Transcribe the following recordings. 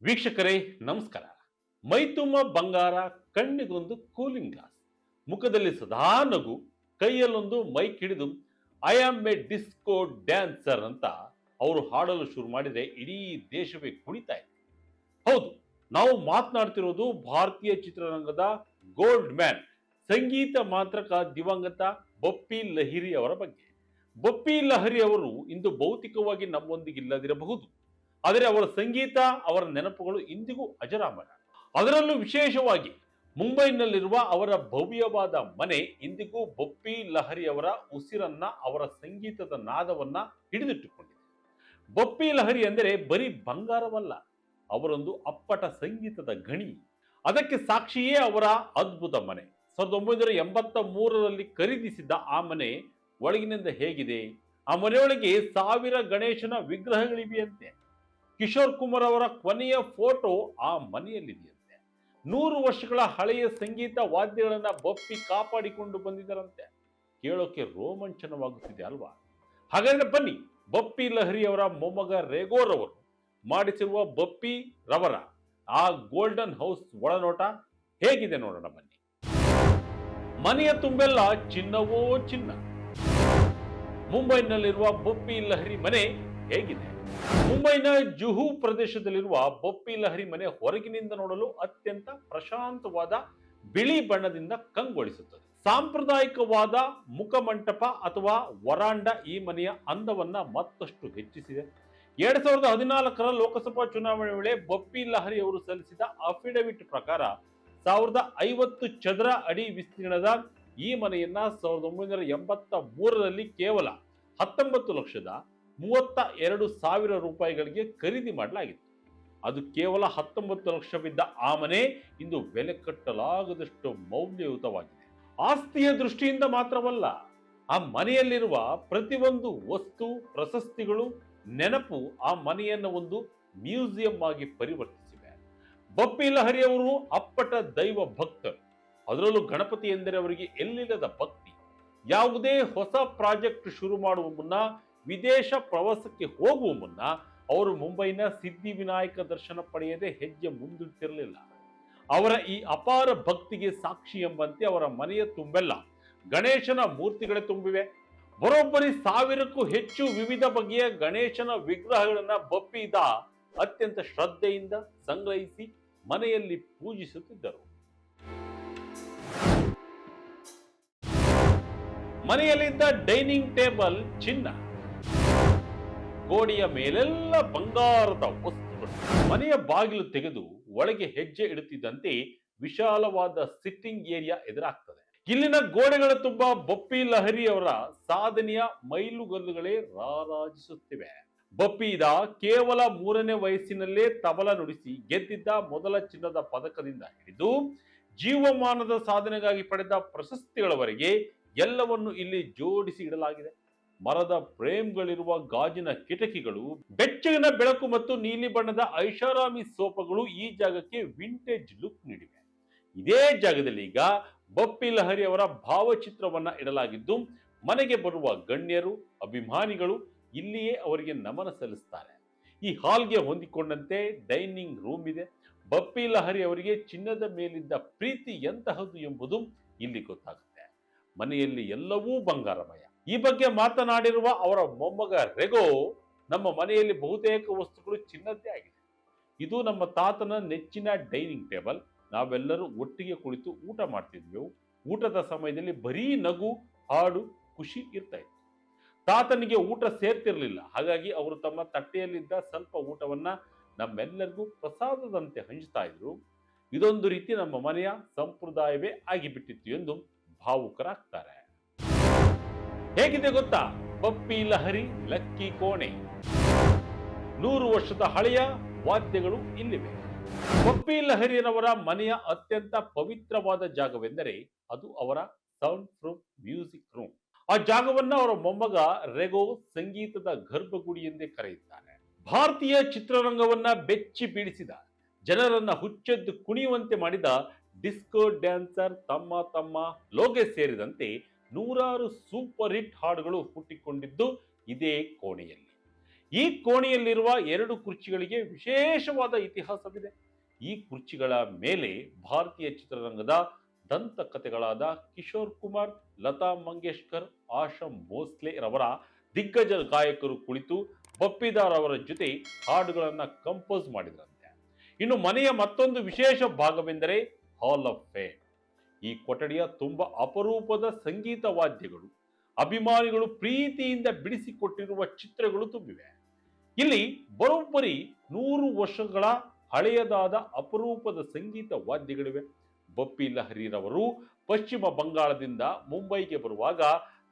ವೀಕ್ಷಕರೇ ನಮಸ್ಕಾರ. ಮೈತುಂಬ ಬಂಗಾರ, ಕಣ್ಣಿಗೊಂದು ಕೂಲಿಂಗ್ ಗ್ಲಾಸ್, ಮುಖದಲ್ಲಿ ಸದಾ ನಗು, ಕೈಯಲ್ಲೊಂದು ಮೈಕ್ ಹಿಡಿದು I am A disco dancer ಅಂತ ಅವರು ಹಾಡಲು ಶುರು ಮಾಡಿದರೆ ಇಡೀ ದೇಶವೇ ಕುಣಿತಾ ಇದೆ. ಹೌದು, ನಾವು ಮಾತನಾಡ್ತಿರೋದು ಭಾರತೀಯ ಚಿತ್ರರಂಗದ ಗೋಲ್ಡ್ ಮ್ಯಾನ್, ಸಂಗೀತ ಮಾತ್ರಕ ದಿವಂಗತ ಬಪ್ಪಿ ಲಹಿರಿ ಅವರ ಬಗ್ಗೆ. ಬಪ್ಪಿ ಲಹಿರಿ ಅವರು ಇಂದು ಭೌತಿಕವಾಗಿ ನಮ್ಮೊಂದಿಗಿಲ್ಲದಿರಬಹುದು, ಆದರೆ ಅವರ ಸಂಗೀತ, ಅವರ ನೆನಪುಗಳು ಇಂದಿಗೂ ಅಜರಾಮರ. ಅದರಲ್ಲೂ ವಿಶೇಷವಾಗಿ ಮುಂಬೈನಲ್ಲಿರುವ ಅವರ ಭವ್ಯವಾದ ಮನೆ ಇಂದಿಗೂ ಬಪ್ಪಿ ಲಹಿರಿ ಅವರ ಉಸಿರನ್ನ, ಅವರ ಸಂಗೀತದ ನಾದವನ್ನ ಹಿಡಿದಿಟ್ಟುಕೊಂಡಿದೆ. ಬಪ್ಪಿ ಲಹಿರಿ ಅಂದರೆ ಬರೀ ಬಂಗಾರವಲ್ಲ, ಅವರೊಂದು ಅಪ್ಪಟ ಸಂಗೀತದ ಗಣಿ. ಅದಕ್ಕೆ ಸಾಕ್ಷಿಯೇ ಅವರ ಅದ್ಭುತ ಮನೆ. 1983ರಲ್ಲಿ ಖರೀದಿಸಿದ್ದ ಆ ಮನೆ ಒಳಗಿನಿಂದ ಹೇಗಿದೆ? ಆ ಮನೆಯೊಳಗೆ 1000 ಗಣೇಶನ ವಿಗ್ರಹಗಳಿವೆಯಂತೆ. ಕಿಶೋರ್ ಕುಮಾರ್ ಅವರ ಕೊನೆಯ ಫೋಟೋ ಆ ಮನೆಯಲ್ಲಿದೆಯಂತೆ. 100 ವರ್ಷಗಳ ಹಳೆಯ ಸಂಗೀತ ವಾದ್ಯಗಳನ್ನ ಬಪ್ಪಿ ಕಾಪಾಡಿಕೊಂಡು ಬಂದಿದ್ದರಂತೆ. ಕೇಳೋಕೆ ರೋಮಾಂಚನವಾಗುತ್ತಿದೆ ಅಲ್ವಾ? ಹಾಗಾದ್ರೆ ಬನ್ನಿ, ಬಪ್ಪಿ ಲಹಿರಿ ಅವರ ಮೊಮ್ಮಗ ರೆಗೋರವರು ಮಾಡಿಸಿರುವ ಬಪ್ಪಿ ರವರ ಆ ಗೋಲ್ಡನ್ ಹೌಸ್ ಒಳನೋಟ ಹೇಗಿದೆ ನೋಡೋಣ ಬನ್ನಿ. ಮನೆಯ ತುಂಬೆಲ್ಲ ಚಿನ್ನವೋ ಚಿನ್ನ. ಮುಂಬೈನಲ್ಲಿರುವ ಬಪ್ಪಿ ಲಹಿರಿ ಮನೆ ಹೇಗಿದೆ? ಮುಂಬೈನ ಜುಹು ಪ್ರದೇಶದಲ್ಲಿರುವ ಬಪ್ಪಿ ಲಹಿರಿ ಮನೆ ಹೊರಗಿನಿಂದ ನೋಡಲು ಅತ್ಯಂತ ಪ್ರಶಾಂತವಾದ ಬಿಳಿ ಬಣ್ಣದಿಂದ ಕಂಗೊಳಿಸುತ್ತದೆ. ಸಾಂಪ್ರದಾಯಿಕವಾದ ಮುಖಮಂಟಪ ಅಥವಾ ವರಾಂಡ ಈ ಮನೆಯ ಅಂದವನ್ನ ಮತ್ತಷ್ಟು ಹೆಚ್ಚಿಸಿದೆ. 2014ರ ಲೋಕಸಭಾ ಚುನಾವಣೆ ವೇಳೆ ಬಪ್ಪಿ ಲಹಿರಿ ಅವರು ಸಲ್ಲಿಸಿದ ಅಫಿಡವಿಟ್ ಪ್ರಕಾರ 1050 ಚದರ ಅಡಿ ವಿಸ್ತೀರ್ಣದ ಈ ಮನೆಯನ್ನ 1983ರಲ್ಲಿ ಕೇವಲ 19,32,000 ರೂಪಾಯಿಗಳಿಗೆ ಖರೀದಿ ಮಾಡಲಾಗಿತ್ತು. ಅದು ಕೇವಲ 19 ಲಕ್ಷವಿದ್ದ ಆ ಮನೆ ಇಂದು ಬೆಲೆ ಕಟ್ಟಲಾಗದಷ್ಟು ಮೌಲ್ಯಯುತವಾಗಿದೆ. ಆಸ್ತಿಯ ದೃಷ್ಟಿಯಿಂದ ಮಾತ್ರವಲ್ಲ, ಆ ಮನೆಯಲ್ಲಿರುವ ಪ್ರತಿಯೊಂದು ವಸ್ತು, ಪ್ರಶಸ್ತಿಗಳು, ನೆನಪು ಆ ಮನೆಯನ್ನು ಒಂದು ಮ್ಯೂಸಿಯಂ ಆಗಿ ಪರಿವರ್ತಿಸಿವೆ. ಬಪ್ಪಿ ಲಹಿರಿ ಅವರು ಅಪ್ಪಟ ದೈವ ಭಕ್ತರು. ಅದರಲ್ಲೂ ಗಣಪತಿ ಎಂದರೆ ಅವರಿಗೆ ಎಲ್ಲಿಲ್ಲದ ಭಕ್ತಿ. ಯಾವುದೇ ಹೊಸ ಪ್ರಾಜೆಕ್ಟ್ ಶುರು ಮಾಡುವ ಮುನ್ನ, ವಿದೇಶ ಪ್ರವಾಸಕ್ಕೆ ಹೋಗುವ ಮುನ್ನ ಅವರು ಮುಂಬೈನ ಸಿದ್ಧಿವಿನಾಯಕ ದರ್ಶನ ಪಡೆಯದೆ ಹೆಜ್ಜೆ ಮುಂದಿಟ್ಟಿರಲಿಲ್ಲ. ಅವರ ಈ ಅಪಾರ ಭಕ್ತಿಗೆ ಸಾಕ್ಷಿ ಎಂಬಂತೆ ಅವರ ಮನೆಯ ತುಂಬೆಲ್ಲ ಗಣೇಶನ ಮೂರ್ತಿಗಳೇ ತುಂಬಿವೆ. ಬರೋಬ್ಬರಿ 1000ಕ್ಕೂ ಹೆಚ್ಚು ವಿವಿಧ ಬಗೆಯ ಗಣೇಶನ ವಿಗ್ರಹಗಳನ್ನ ಬಪ್ಪಿದ ಅತ್ಯಂತ ಶ್ರದ್ಧೆಯಿಂದ ಸಂಗ್ರಹಿಸಿ ಮನೆಯಲ್ಲಿ ಪೂಜಿಸುತ್ತಿದ್ದರು. ಮನೆಯಲ್ಲಿದ್ದ ಡೈನಿಂಗ್ ಟೇಬಲ್ ಚಿನ್ನ, ಗೋಡೆಯ ಮೇಲೆಲ್ಲ ಬಂಗಾರದ ವಸ್ತುಗಳು. ಮನೆಯ ಬಾಗಿಲು ತೆಗೆದು ಒಳಗೆ ಹೆಜ್ಜೆ ಇಡುತ್ತಿದ್ದಂತೆ ವಿಶಾಲವಾದ ಸಿಟ್ಟಿಂಗ್ ಏರಿಯಾ ಎದುರಾಗ್ತದೆ. ಇಲ್ಲಿನ ಗೋಡೆಗಳ ತುಂಬ ಬಪ್ಪಿ ಲಹಿರಿ ಅವರ ಸಾಧನೆಯ ಮೈಲುಗಲ್ಲುಗಳೇ ರಾರಾಜಿಸುತ್ತಿವೆ. ಬಪ್ಪಿದ ಕೇವಲ 3ನೇ ವಯಸ್ಸಿನಲ್ಲೇ ತಬಲ ನುಡಿಸಿ ಗೆದ್ದಿದ್ದ ಮೊದಲ ಚಿನ್ನದ ಪದಕದಿಂದ ಹಿಡಿದು ಜೀವಮಾನದ ಸಾಧನೆಗಾಗಿ ಪಡೆದ ಪ್ರಶಸ್ತಿಗಳವರೆಗೆ ಎಲ್ಲವನ್ನು ಇಲ್ಲಿ ಜೋಡಿಸಿ ಇಡಲಾಗಿದೆ. ಮರದ ಫ್ರೇಮ್ಗಳಿರುವ ಗಾಜಿನ ಕಿಟಕಿಗಳು, ಬೆಚ್ಚಗಿನ ಬೆಳಕು ಮತ್ತು ನೀಲಿ ಬಣ್ಣದ ಐಷಾರಾಮಿ ಸೋಫಾಗಳು ಈ ಜಾಗಕ್ಕೆ ವಿಂಟೇಜ್ ಲುಕ್ ನೀಡಿವೆ. ಇದೇ ಜಾಗದಲ್ಲಿ ಈಗ ಬಪ್ಪಿ ಲಹಿರಿ ಅವರ ಭಾವಚಿತ್ರವನ್ನ ಇಡಲಾಗಿದ್ದು, ಮನೆಗೆ ಬರುವ ಗಣ್ಯರು, ಅಭಿಮಾನಿಗಳು ಇಲ್ಲಿಯೇ ಅವರಿಗೆ ನಮನ ಸಲ್ಲಿಸುತ್ತಾರೆ. ಈ ಹಾಲ್ಗೆ ಹೊಂದಿಕೊಂಡಂತೆ ಡೈನಿಂಗ್ ರೂಮ್ ಇದೆ. ಬಪ್ಪಿ ಲಹಿರಿ ಅವರಿಗೆ ಚಿನ್ನದ ಮೇಲಿದ್ದ ಪ್ರೀತಿ ಎಂತಹದ್ದು ಎಂಬುದು ಇಲ್ಲಿ ಗೊತ್ತಾಗುತ್ತೆ. ಮನೆಯಲ್ಲಿ ಎಲ್ಲವೂ ಬಂಗಾರಮಯ. ಈ ಬಗ್ಗೆ ಮಾತನಾಡಿರುವ ಅವರ ಮೊಮ್ಮಗ ರೆಗೋ, ನಮ್ಮ ಮನೆಯಲ್ಲಿ ಬಹುತೇಕ ವಸ್ತುಗಳು ಚಿನ್ನದ್ದೇ ಆಗಿದೆ. ಇದು ನಮ್ಮ ತಾತನ ನೆಚ್ಚಿನ ಡೈನಿಂಗ್ ಟೇಬಲ್. ನಾವೆಲ್ಲರೂ ಒಟ್ಟಿಗೆ ಕುಳಿತು ಊಟ ಮಾಡ್ತಿದ್ವಿ. ಊಟದ ಸಮಯದಲ್ಲಿ ಬರೀ ನಗು, ಹಾಡು, ಖುಷಿ ಇರ್ತಾ ಇತ್ತು. ತಾತನಿಗೆ ಊಟ ಸೇರ್ತಿರ್ಲಿಲ್ಲ. ಹಾಗಾಗಿ ಅವರು ತಮ್ಮ ತಟ್ಟೆಯಲ್ಲಿದ್ದ ಸ್ವಲ್ಪ ಊಟವನ್ನ ನಮ್ಮೆಲ್ಲರಿಗೂ ಪ್ರಸಾದದಂತೆ ಹಂಚ್ತಾ ಇದ್ರು. ಇದೊಂದು ರೀತಿ ನಮ್ಮ ಮನೆಯ ಸಂಪ್ರದಾಯವೇ ಆಗಿಬಿಟ್ಟಿತ್ತು ಎಂದು ಭಾವುಕರಾಗ್ತಾರೆ. ಹೇಗಿದೆ ಗೊತ್ತಾ ಬಪ್ಪಿ ಲಹಿರಿ ಲಕ್ಕಿ ಕೋಣೆ? 100 ವರ್ಷದ ಹಳೆಯ ವಾದ್ಯಗಳು ಇಲ್ಲಿವೆ. ಬಪ್ಪಿ ಲಹಿರಿರವರ ಮನೆಯ ಅತ್ಯಂತ ಪವಿತ್ರವಾದ ಜಾಗವೆಂದರೆ ಅದು ಅವರ ಸೌಂಡ್ ಪ್ರೂಫ್ ಮ್ಯೂಸಿಕ್ ರೂಮ್. ಆ ಜಾಗವನ್ನ ಅವರ ಮೊಮ್ಮಗ ರೆಗೋ ಸಂಗೀತದ ಗರ್ಭಗುಡಿ ಎಂದೇ ಕರೆಯುತ್ತಾರೆ. ಭಾರತೀಯ ಚಿತ್ರರಂಗವನ್ನ ಬೆಚ್ಚಿ ಬೀಳಿಸಿದ, ಜನರನ್ನ ಹುಚ್ಚೆದ್ದು ಕುಣಿಯುವಂತೆ ಮಾಡಿದ ಡಿಸ್ಕೋ ಡ್ಯಾನ್ಸರ್ ತಮ್ಮ ತಮ್ಮ ಲೋಗೆ ಸೇರಿದಂತೆ 100 ಸೂಪರ್ ಹಿಟ್ ಹಾಡುಗಳು ಹುಟ್ಟಿಕೊಂಡಿದ್ದು ಇದೇ ಕೋಣೆಯಲ್ಲಿ. ಈ ಕೋಣೆಯಲ್ಲಿರುವ 2 ಕುರ್ಚಿಗಳಿಗೆ ವಿಶೇಷವಾದ ಇತಿಹಾಸವಿದೆ. ಈ ಕುರ್ಚಿಗಳ ಮೇಲೆ ಭಾರತೀಯ ಚಿತ್ರರಂಗದ ದಂತಕಥೆಗಳಾದ ಕಿಶೋರ್ ಕುಮಾರ್, ಲತಾ ಮಂಗೇಶ್ಕರ್, ಆಶಾ ಭೋಸ್ಲೆ ರವರ ದಿಗ್ಗಜ ಗಾಯಕರು ಕುಳಿತು ಬಪ್ಪಿದಾರ್ ಅವರ ಜೊತೆ ಹಾಡುಗಳನ್ನ ಕಂಪೋಸ್ ಮಾಡಿದ್ರಂತೆ. ಇನ್ನು ಮನೆಯ ಮತ್ತೊಂದು ವಿಶೇಷ ಭಾಗವೆಂದರೆ ಹಾಲ್ ಆಫ್ ಫೇಮ್. ಈ ಕೊಠಡಿಯ ತುಂಬಾ ಅಪರೂಪದ ಸಂಗೀತ ವಾದ್ಯಗಳು, ಅಭಿಮಾನಿಗಳು ಪ್ರೀತಿಯಿಂದ ಬಿಡಿಸಿಕೊಟ್ಟಿರುವ ಚಿತ್ರಗಳು ತುಂಬಿವೆ. ಇಲ್ಲಿ ಬರೋಬ್ಬರಿ 100 ವರ್ಷಗಳ ಹಳೆಯದಾದ ಅಪರೂಪದ ಸಂಗೀತ ವಾದ್ಯಗಳಿವೆ. ಬಪ್ಪಿ ಲಹರಿರವರು ಪಶ್ಚಿಮ ಬಂಗಾಳದಿಂದ ಮುಂಬೈಗೆ ಬರುವಾಗ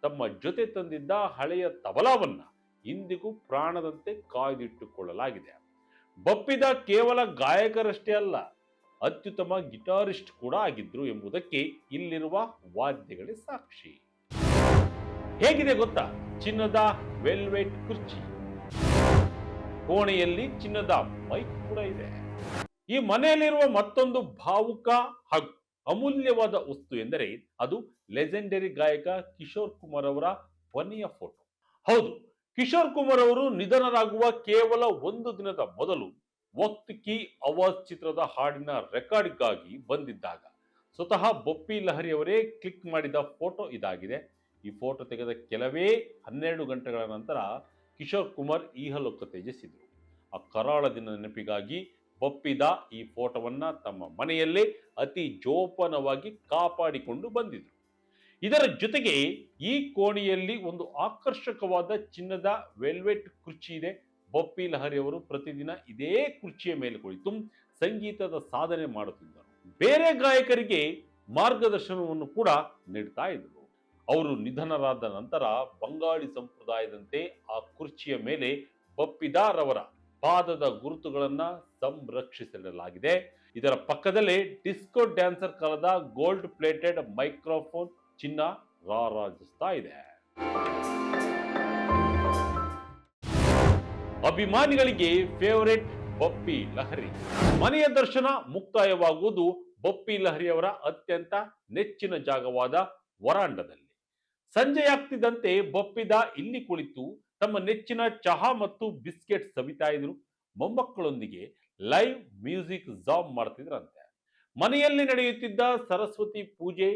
ತಮ್ಮ ಜೊತೆ ತಂದಿದ್ದ ಹಳೆಯ ತಬಲಾವನ್ನ ಇಂದಿಗೂ ಪ್ರಾಣದಂತೆ ಕಾಯ್ದಿಟ್ಟುಕೊಳ್ಳಲಾಗಿದೆ. ಬಪ್ಪಿದ ಕೇವಲ ಗಾಯಕರಷ್ಟೇ ಅಲ್ಲ, ಅತ್ಯುತ್ತಮ ಗಿಟಾರಿಸ್ಟ್ ಕೂಡ ಆಗಿದ್ರು ಎಂಬುದಕ್ಕೆ ಇಲ್ಲಿರುವ ವಾದ್ಯಗಳೇ ಸಾಕ್ಷಿ. ಹೇಗಿದೆ ಗೊತ್ತಾ ಚಿನ್ನದ ವೆಲ್ವೆಟ್ ಕುರ್ಚಿ? ಕೋಣೆಯಲ್ಲಿ ಚಿನ್ನದ ಮೈಕ್ ಕೂಡ ಇದೆ. ಈ ಮನೆಯಲ್ಲಿರುವ ಮತ್ತೊಂದು ಭಾವುಕ ಹಾಗೂ ಅಮೂಲ್ಯವಾದ ವಸ್ತು ಎಂದರೆ ಅದು ಲೆಜೆಂಡರಿ ಗಾಯಕ ಕಿಶೋರ್ ಕುಮಾರ್ ಅವರ ಕೊನೆಯ ಫೋಟೋ. ಹೌದು, ಕಿಶೋರ್ ಕುಮಾರ್ ಅವರು ನಿಧನರಾಗುವ ಕೇವಲ 1 ದಿನದ ಮೊದಲು ವಕ್ತ್ ಕಿ ಆವಾಜ್ ಚಿತ್ರದ ಹಾಡಿನ ರೆಕಾರ್ಡ್ಗಾಗಿ ಬಂದಿದ್ದಾಗ ಸ್ವತಃ ಬಪ್ಪಿ ಲಹರಿ ಅವರೇ ಕ್ಲಿಕ್ ಮಾಡಿದ ಫೋಟೋ ಇದಾಗಿದೆ. ಈ ಫೋಟೋ ತೆಗೆದ ಕೆಲವೇ 12 ಗಂಟೆಗಳ ನಂತರ ಕಿಶೋರ್ ಕುಮಾರ್ ಇಹಲೋಕ ತ್ಯಜಿಸಿದರು. ಆ ಕರಾಳ ದಿನ ನೆನಪಿಗಾಗಿ ಬಪ್ಪಿದ ಈ ಫೋಟೋವನ್ನ ತಮ್ಮ ಮನೆಯಲ್ಲೇ ಅತಿ ಜೋಪಾನವಾಗಿ ಕಾಪಾಡಿಕೊಂಡು ಬಂದಿದ್ರು. ಇದರ ಜೊತೆಗೆ ಈ ಕೋಣೆಯಲ್ಲಿ ಒಂದು ಆಕರ್ಷಕವಾದ ಚಿನ್ನದ ವೆಲ್ವೆಟ್ ಕುರ್ಚಿ ಇದೆ. ಬಪ್ಪಿ ಲಹರಿ ಅವರು ಪ್ರತಿದಿನ ಇದೇ ಕುರ್ಚಿಯ ಮೇಲೆ ಕುಳಿತು ಸಂಗೀತದ ಸಾಧನೆ ಮಾಡುತ್ತಿದ್ದರು. ಬೇರೆ ಗಾಯಕರಿಗೆ ಮಾರ್ಗದರ್ಶನವನ್ನು ಕೂಡ ನೀಡ್ತಾ ಇದ್ರು. ಅವರು ನಿಧನರಾದ ನಂತರ ಬಂಗಾಳಿ ಸಂಪ್ರದಾಯದಂತೆ ಆ ಕುರ್ಚಿಯ ಮೇಲೆ ಬಪ್ಪಿದಾರ್ ಅವರ ಪಾದದ ಗುರುತುಗಳನ್ನ ಸಂರಕ್ಷಿಸಲಾಗಿದೆ. ಇದರ ಪಕ್ಕದಲ್ಲೇ ಡಿಸ್ಕೋ ಡ್ಯಾನ್ಸರ್ ಕಾಲದ ಗೋಲ್ಡ್ ಪ್ಲೇಟೆಡ್ ಮೈಕ್ರೋಫೋನ್ ಚಿನ್ನ ರಾರಾಜಿಸ್ತಾ ಇದೆ. ಅಭಿಮಾನಿಗಳಿಗೆ ಫೇವರೇಟ್ ಬಪ್ಪಿ ಲಹರಿ. ಮನೆಯ ದರ್ಶನ ಮುಕ್ತಾಯವಾಗುವುದು ಬಪ್ಪಿ ಲಹರಿ ಅವರ ಅತ್ಯಂತ ನೆಚ್ಚಿನ ಜಾಗವಾದ ವರಾಂಡದಲ್ಲಿ. ಸಂಜೆಯಾಗ್ತಿದ್ದಂತೆ ಬಪ್ಪಿದ ಇಲ್ಲಿ ಕುಳಿತು ತಮ್ಮ ನೆಚ್ಚಿನ ಚಹಾ ಮತ್ತು ಬಿಸ್ಕೆಟ್ ಸವಿತಾ ಇದ್ರು. ಮೊಮ್ಮಕ್ಕಳೊಂದಿಗೆ ಲೈವ್ ಮ್ಯೂಸಿಕ್ ಜಾಮ್ ಮಾಡ್ತಿದ್ರಂತೆ. ಮನೆಯಲ್ಲಿ ನಡೆಯುತ್ತಿದ್ದ ಸರಸ್ವತಿ ಪೂಜೆ,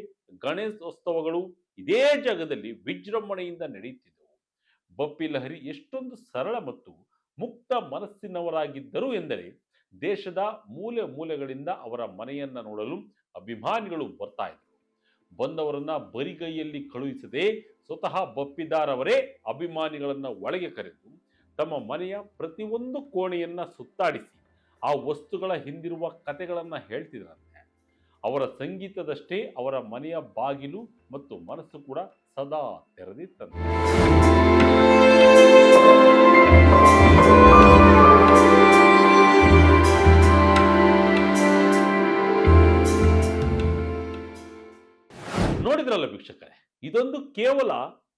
ಗಣೇಶೋತ್ಸವಗಳು ಇದೇ ಜಾಗದಲ್ಲಿ ವಿಜೃಂಭಣೆಯಿಂದ ನಡೆಯುತ್ತಿದ್ದವು. ಬಪ್ಪಿ ಲಹರಿ ಎಷ್ಟೊಂದು ಸರಳ ಮತ್ತು ಮುಕ್ತ ಮನಸ್ಸಿನವರಾಗಿದ್ದರು ಎಂದರೆ ದೇಶದ ಮೂಲೆ ಮೂಲೆಗಳಿಂದ ಅವರ ಮನೆಯನ್ನ ನೋಡಲು ಅಭಿಮಾನಿಗಳು ಬರ್ತಾ ಇದ್ರು. ಬಂದವರನ್ನ ಬರಿಗೈಯಲ್ಲಿ ಕಳುಹಿಸದೆ ಸ್ವತಃ ಬಪ್ಪಿದಾರ್ ಅವರೇ ಅಭಿಮಾನಿಗಳನ್ನ ಒಳಗೆ ಕರೆದು ತಮ್ಮ ಮನೆಯ ಪ್ರತಿಯೊಂದು ಕೋಣೆಯನ್ನ ಸುತ್ತಾಡಿಸಿ ಆ ವಸ್ತುಗಳ ಹಿಂದಿರುವ ಕಥೆಗಳನ್ನ ಹೇಳ್ತಿದ್ರಂತೆ. ಅವರ ಸಂಗೀತದಷ್ಟೇ ಅವರ ಮನೆಯ ಬಾಗಿಲು ಮತ್ತು ಮನಸ್ಸು ಕೂಡ ಸದಾ ತೆರೆದಿತ್ತಂತೆ. ನೋಡಿದ್ರಲ್ಲ ವೀಕ್ಷಕರೇ, ಇದೊಂದು ಕೇವಲ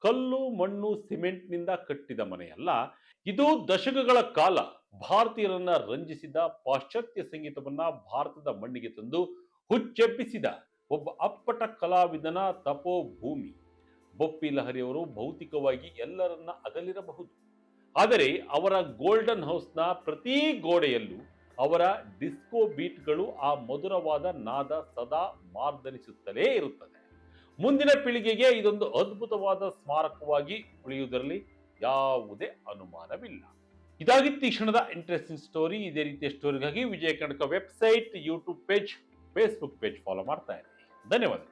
ಕಲ್ಲು ಮಣ್ಣು ಸಿಮೆಂಟ್ನಿಂದ ಕಟ್ಟಿದ ಮನೆಯಲ್ಲ. ಇದು ದಶಕಗಳ ಕಾಲ ಭಾರತೀಯರನ್ನ ರಂಜಿಸಿದ, ಪಾಶ್ಚಾತ್ಯ ಸಂಗೀತವನ್ನ ಭಾರತದ ಮಣ್ಣಿಗೆ ತಂದು ಹುಚ್ಚೆಬ್ಬಿಸಿದ ಒಬ್ಬ ಅಪ್ಪಟ ಕಲಾವಿದನ ತಪೋಭೂಮಿ. ಬಪ್ಪಿ ಲಹರಿ ಅವರು ಭೌತಿಕವಾಗಿ ಎಲ್ಲರನ್ನ ಅಗಲಿರಬಹುದು, ಆದರೆ ಅವರ ಗೋಲ್ಡನ್ ಹೌಸ್ನ ಪ್ರತಿ ಗೋಡೆಯಲ್ಲೂ ಅವರ ಡಿಸ್ಕೋ ಬೀಟ್ಗಳು, ಆ ಮಧುರವಾದ ನಾದ ಸದಾ ಮಾರ್ದನಿಸುತ್ತಲೇ ಇರುತ್ತದೆ. ಮುಂದಿನ ಪೀಳಿಗೆಗೆ ಇದೊಂದು ಅದ್ಭುತವಾದ ಸ್ಮಾರಕವಾಗಿ ಉಳಿಯುವುದರಲ್ಲಿ ಯಾವುದೇ ಅನುಮಾನವಿಲ್ಲ. ಇದಾಗಿತ್ತು ಈ ಕ್ಷಣದ ಇಂಟ್ರೆಸ್ಟಿಂಗ್ ಸ್ಟೋರಿ. ಇದೇ ರೀತಿಯ ಸ್ಟೋರಿಗಾಗಿ Vijaya Karnataka website, YouTube page, Facebook page follow ಮಾಡ್ತಾ ಇರಿ. ಧನ್ಯವಾದ.